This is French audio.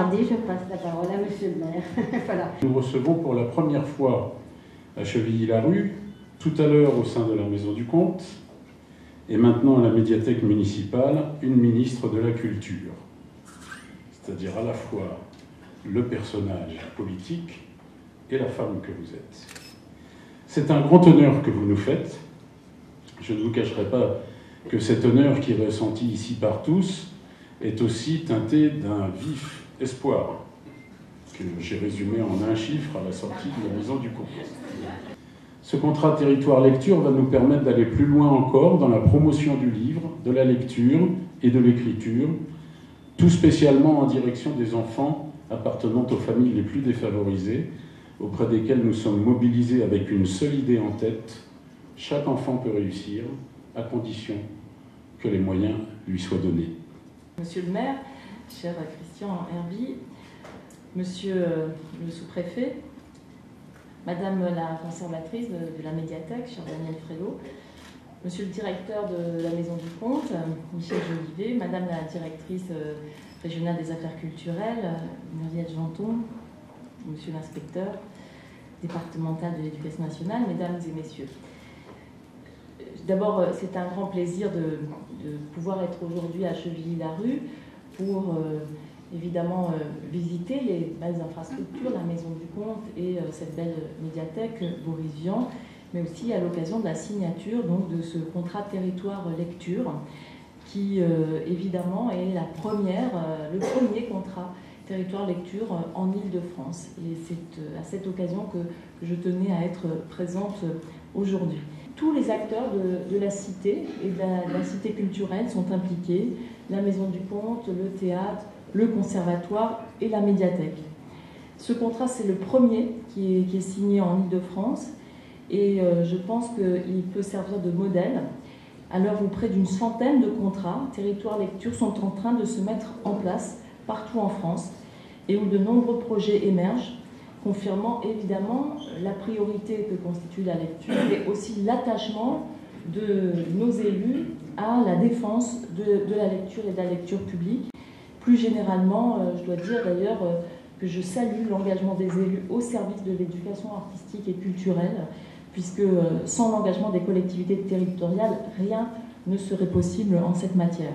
tarder, je passe la parole à monsieur le maire. Voilà. Nous recevons pour la première fois à Chevilly-Larue, tout à l'heure au sein de la Maison du Comte, et maintenant à la médiathèque municipale, une ministre de la Culture. C'est-à-dire à la fois le personnage politique et la femme que vous êtes. C'est un grand honneur que vous nous faites. Je ne vous cacherai pas que cet honneur qui est ressenti ici par tous est aussi teinté d'un vif espoir, que j'ai résumé en un chiffre à la sortie de la Maison du Comte. Ce contrat territoire lecture va nous permettre d'aller plus loin encore dans la promotion du livre, de la lecture et de l'écriture, tout spécialement en direction des enfants appartenant aux familles les plus défavorisées, auprès desquels nous sommes mobilisés avec une seule idée en tête: chaque enfant peut réussir, à condition que les moyens lui soient donnés. Monsieur le maire, cher Christian Herby, monsieur le sous-préfet, madame la conservatrice de la médiathèque, cher Daniel Frelot, monsieur le directeur de la Maison du Comte, Michel Jolivet, madame la directrice régionale des affaires culturelles, Muriel Janton, monsieur l'inspecteur départemental de l'éducation nationale, mesdames et messieurs. D'abord, c'est un grand plaisir de pouvoir être aujourd'hui à Chevilly-Larue pour évidemment visiter les belles infrastructures, la Maison du Comte et cette belle médiathèque Boris Vian, mais aussi à l'occasion de la signature donc, de ce contrat territoire lecture qui évidemment est le premier contrat territoire lecture en Île-de-France. Et c'est à cette occasion que je tenais à être présente aujourd'hui. Tous les acteurs de la cité et de la cité culturelle sont impliqués, la Maison du Comte, le théâtre, le conservatoire et la médiathèque. Ce contrat, c'est le premier qui est signé en Île-de-France et je pense qu'il peut servir de modèle à l'heure où près d'une centaine de contrats territoire lecture sont en train de se mettre en place partout en France et où de nombreux projets émergent, confirmant évidemment la priorité que constitue la lecture et aussi l'attachement de nos élus à la défense de la lecture et de la lecture publique. Plus généralement, je dois dire d'ailleurs que je salue l'engagement des élus au service de l'éducation artistique et culturelle, puisque sans l'engagement des collectivités territoriales, rien ne serait possible en cette matière.